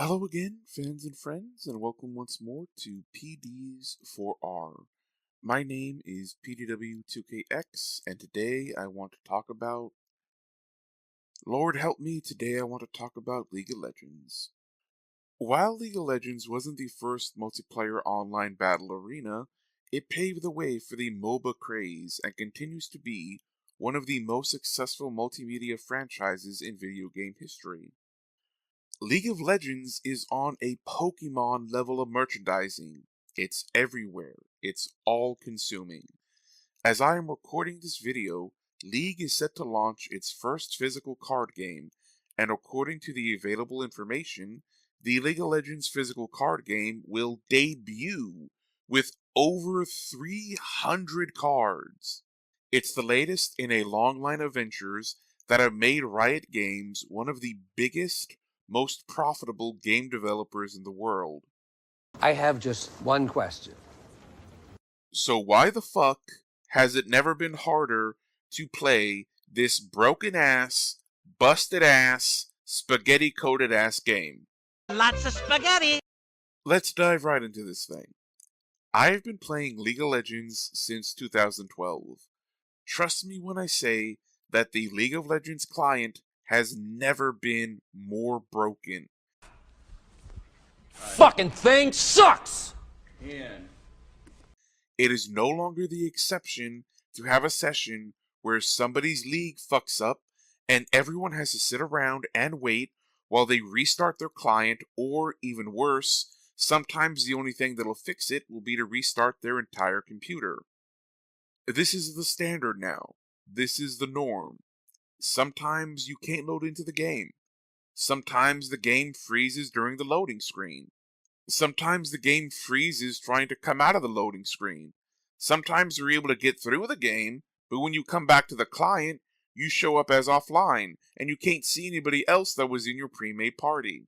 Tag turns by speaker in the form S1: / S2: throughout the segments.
S1: Hello again, fans and friends, and welcome once more to PD's 4R. My name is PDW2KX, and today I want to talk about. Lord help me, today I want to talk about League of Legends. While League of Legends wasn't the first multiplayer online battle arena, it paved the way for the MOBA craze and continues to be one of the most successful multimedia franchises in video game history. League of Legends is on a Pokemon level of merchandising. It's everywhere. It's all consuming. As I am recording this video, League is set to launch its first physical card game, and according to the available information, the League of Legends physical card game will debut with over 300 cards. It's the latest in a long line of ventures that have made Riot Games one of the biggest, most profitable game developers in the world.
S2: I have just one question.
S1: So why the fuck has it never been harder to play this broken ass, busted ass, spaghetti coated ass game?
S3: Lots of spaghetti!
S1: Let's dive right into this thing. I've been playing League of Legends since 2012. Trust me when I say that the League of Legends client has never been more broken.
S2: Fucking thing sucks!
S1: It is no longer the exception to have a session where somebody's league fucks up and everyone has to sit around and wait while they restart their client, or even worse, sometimes the only thing that'll fix it will be to restart their entire computer. This is the standard now. This is the norm. Sometimes you can't load into the game. Sometimes the game freezes during the loading screen. Sometimes the game freezes trying to come out of the loading screen. Sometimes you're able to get through the game, but when you come back to the client, you show up as offline, and you can't see anybody else that was in your pre-made party.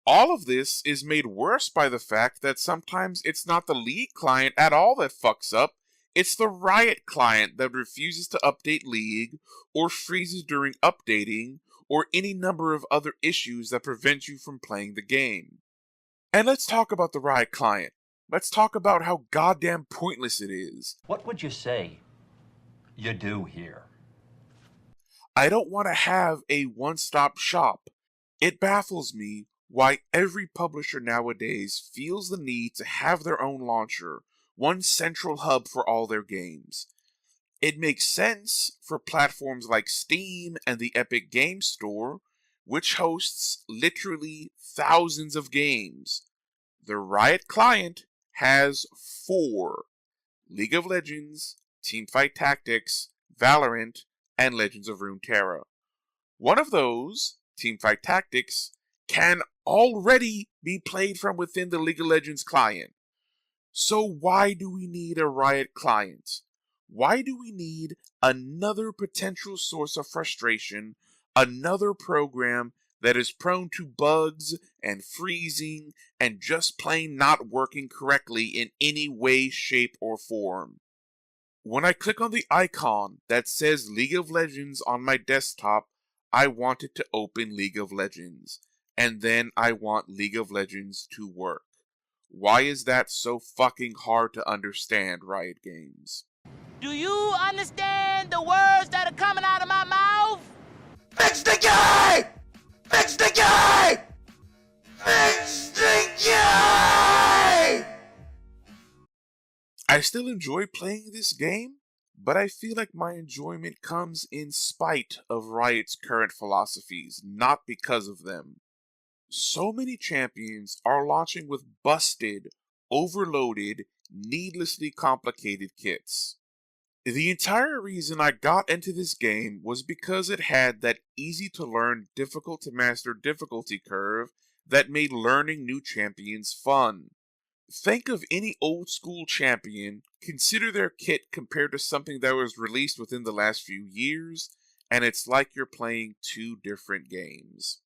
S1: All of this is made worse by the fact that sometimes it's not the League client at all that fucks up, it's the Riot client that refuses to update League, or freezes during updating, or any number of other issues that prevent you from playing the game. And let's talk about the Riot client. Let's talk about how goddamn pointless it is.
S4: What would you say you do here?
S1: I don't want to have a one-stop shop. It baffles me why every publisher nowadays feels the need to have their own launcher, one central hub for all their games. It makes sense for platforms like Steam and the Epic Games Store, which hosts literally thousands of games. The Riot client has 4: League of Legends, Teamfight Tactics, Valorant, and Legends of Runeterra. One of those, Teamfight Tactics, can already be played from within the League of Legends client. So why do we need a Riot client? Why do we need another potential source of frustration, another program that is prone to bugs and freezing and just plain not working correctly in any way, shape, or form? When I click on the icon that says League of Legends on my desktop, I want it to open League of Legends, and then I want League of Legends to work. Why is that so fucking hard to understand, Riot Games?
S3: Do you understand the words that are coming out of my mouth?
S4: Fix the game! Fix the game! Fix the game!
S1: I still enjoy playing this game, but I feel like my enjoyment comes in spite of Riot's current philosophies, not because of them. So many champions are launching with busted, overloaded, needlessly complicated kits. The entire reason I got into this game was because it had that easy to learn, difficult to master difficulty curve that made learning new champions fun. Think of any old school champion, consider their kit compared to something that was released within the last few years, and it's like you're playing two different games.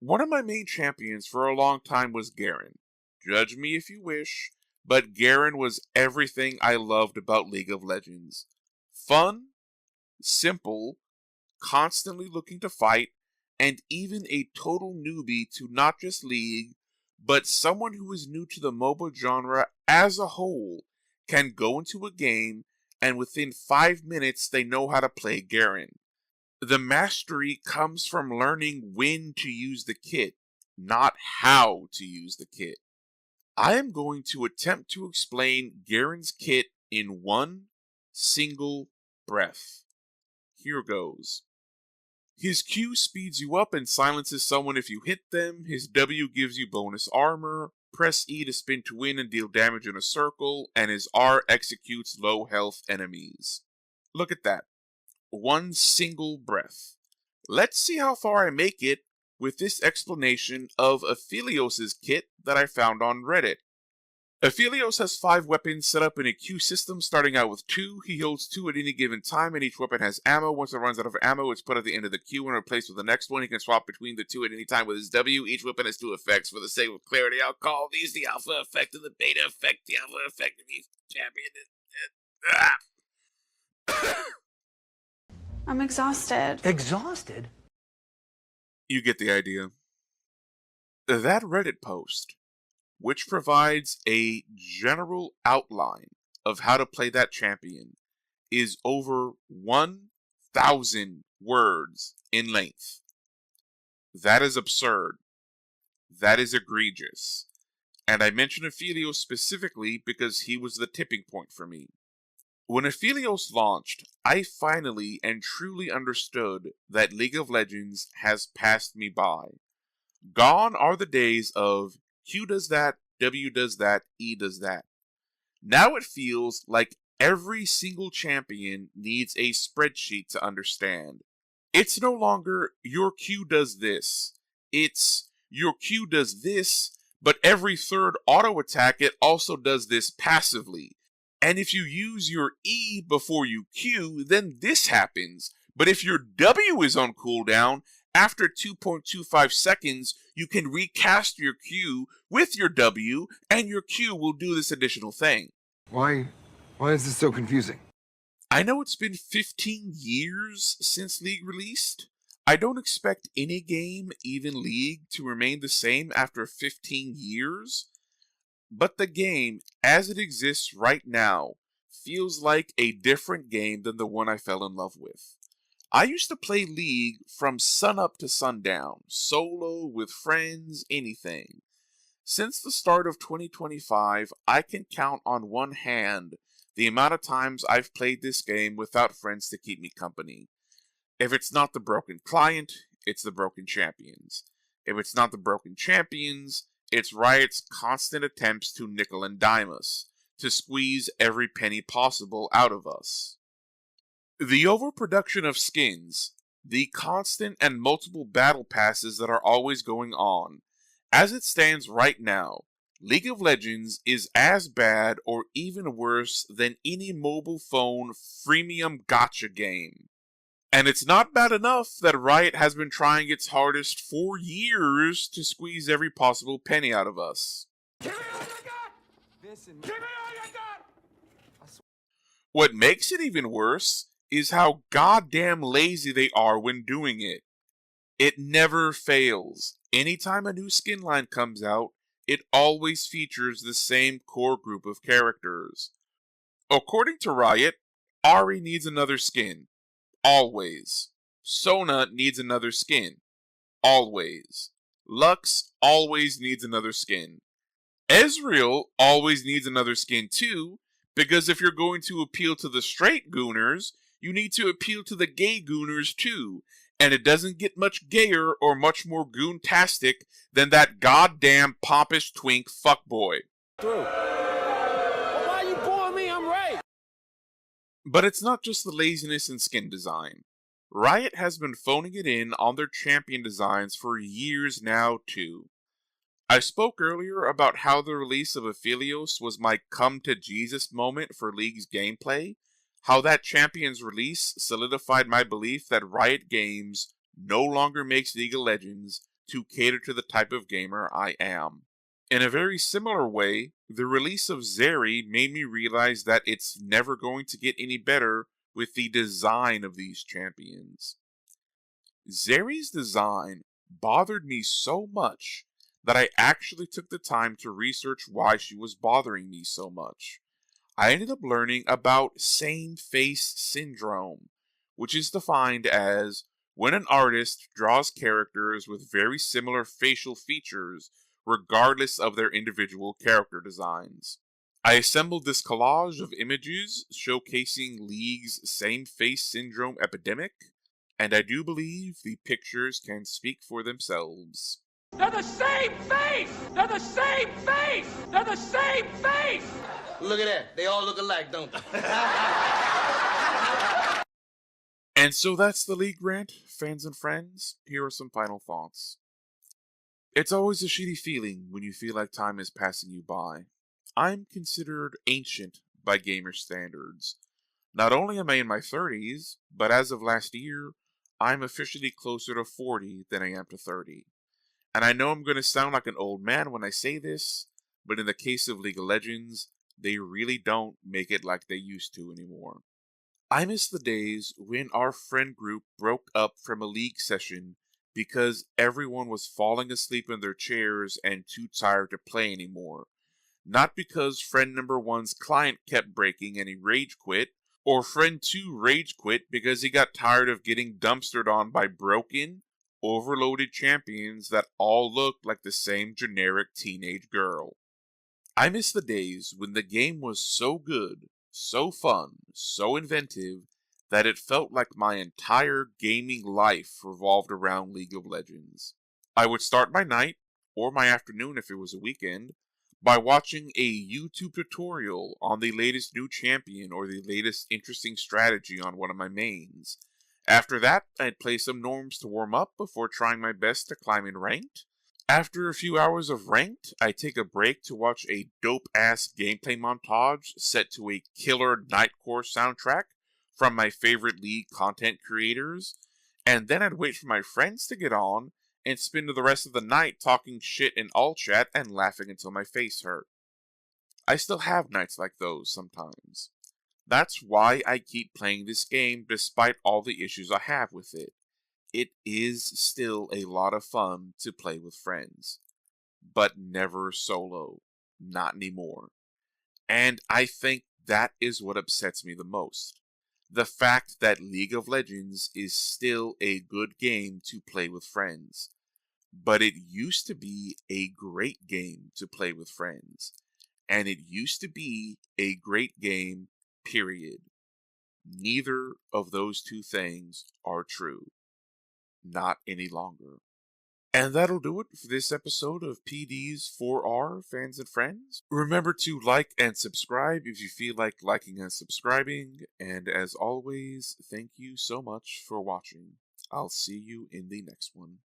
S1: One of my main champions for a long time was Garen. Judge me if you wish, but Garen was everything I loved about League of Legends. Fun, simple, constantly looking to fight, and even a total newbie to not just League, but someone who is new to the MOBA genre as a whole can go into a game and within 5 minutes they know how to play Garen. The mastery comes from learning when to use the kit, not how to use the kit. I am going to attempt to explain Garen's kit in one single breath. Here goes. His Q speeds you up and silences someone if you hit them. His W gives you bonus armor. Press E to spin to win and deal damage in a circle. And his R executes low health enemies. Look at that. One single breath. Let's see how far I make it with this explanation of Aphelios' kit that I found on Reddit. Aphelios has 5 weapons set up in a Q system, starting out with 2. He holds 2 at any given time, and each weapon has ammo. Once it runs out of ammo, it's put at the end of the Q and replaced with the next one. He can swap between the 2 at any time with his W. Each weapon has 2 effects. For the sake of clarity, I'll call these the alpha effect and the beta effect. The alpha effect of each champion is...
S5: I'm exhausted.
S2: Exhausted?
S1: You get the idea. That Reddit post, which provides a general outline of how to play that champion, is over 1,000 words in length. That is absurd. That is egregious. And I mention Aphelios specifically because he was the tipping point for me. When Aphelios launched, I finally and truly understood that League of Legends has passed me by. Gone are the days of Q does that, W does that, E does that. Now it feels like every single champion needs a spreadsheet to understand. It's no longer your Q does this. It's your Q does this, but every third auto attack it also does this passively. And if you use your E before you Q, then this happens. But if your W is on cooldown, after 2.25 seconds, you can recast your Q with your W, and your Q will do this additional thing.
S6: Why is this so confusing?
S1: I know it's been 15 years since League released. I don't expect any game, even League, to remain the same after 15 years. But the game, as it exists right now, feels like a different game than the one I fell in love with. I used to play League from sunup to sundown, solo, with friends, anything. Since the start of 2025, I can count on one hand the amount of times I've played this game without friends to keep me company. If it's not the broken client, it's the broken champions. If it's not the broken champions, it's Riot's constant attempts to nickel and dime us, to squeeze every penny possible out of us. The overproduction of skins, the constant and multiple battle passes that are always going on. As it stands right now, League of Legends is as bad or even worse than any mobile phone freemium gacha game. And it's not bad enough that Riot has been trying its hardest for years to squeeze every possible penny out of us.
S6: Give me all you got! Vincent, give me all you got!
S1: What makes it even worse is how goddamn lazy they are when doing it. It never fails. Anytime a new skin line comes out, it always features the same core group of characters. According to Riot, Ahri needs another skin. Always. Sona needs another skin. Always. Lux always needs another skin. Ezreal always needs another skin too, because if you're going to appeal to the straight gooners, you need to appeal to the gay gooners too, and it doesn't get much gayer or much more goontastic than that goddamn pompous twink fuckboy.
S2: Why you boring me? I'm right.
S1: But it's not just the laziness in skin design. Riot has been phoning it in on their champion designs for years now too. I spoke earlier about how the release of Aphelios was my come-to-Jesus moment for League's gameplay, how that champion's release solidified my belief that Riot Games no longer makes League of Legends to cater to the type of gamer I am. In a very similar way, the release of Zeri made me realize that it's never going to get any better with the design of these champions. Zeri's design bothered me so much that I actually took the time to research why she was bothering me so much. I ended up learning about same face syndrome, which is defined as when an artist draws characters with very similar facial features regardless of their individual character designs. I assembled this collage of images showcasing League's same face syndrome epidemic, and I do believe the pictures can speak for themselves.
S2: They're the same face! They're the same face! They're the same face!
S7: Look at that. They all look alike, don't they?
S1: And so that's the League rant, fans and friends. Here are some final thoughts. It's always a shitty feeling when you feel like time is passing you by. I'm considered ancient by gamer standards. Not only am I in my 30s, but as of last year, I'm officially closer to 40 than I am to 30. And I know I'm going to sound like an old man when I say this, but in the case of League of Legends, they really don't make it like they used to anymore. I miss the days when our friend group broke up from a League session because everyone was falling asleep in their chairs and too tired to play anymore. Not because friend number one's client kept breaking and he rage quit, or friend two rage quit because he got tired of getting dumpstered on by broken, overloaded champions that all looked like the same generic teenage girl. I miss the days when the game was so good, so fun, so inventive, that it felt like my entire gaming life revolved around League of Legends. I would start my night, or my afternoon if it was a weekend, by watching a YouTube tutorial on the latest new champion or the latest interesting strategy on one of my mains. After that, I'd play some norms to warm up before trying my best to climb in ranked. After a few hours of ranked, I take a break to watch a dope-ass gameplay montage set to a killer Nightcore soundtrack from my favorite League content creators, and then I'd wait for my friends to get on and spend the rest of the night talking shit in all chat and laughing until my face hurt. I still have nights like those sometimes. That's why I keep playing this game despite all the issues I have with it. It is still a lot of fun to play with friends, but never solo. Not anymore. And I think that is what upsets me the most. The fact that League of Legends is still a good game to play with friends. But it used to be a great game to play with friends. And it used to be a great game, period. Neither of those two things are true. Not any longer. And that'll do it for this episode of PD's 4R, fans and friends. Remember to like and subscribe if you feel like liking and subscribing. And as always, thank you so much for watching. I'll see you in the next one.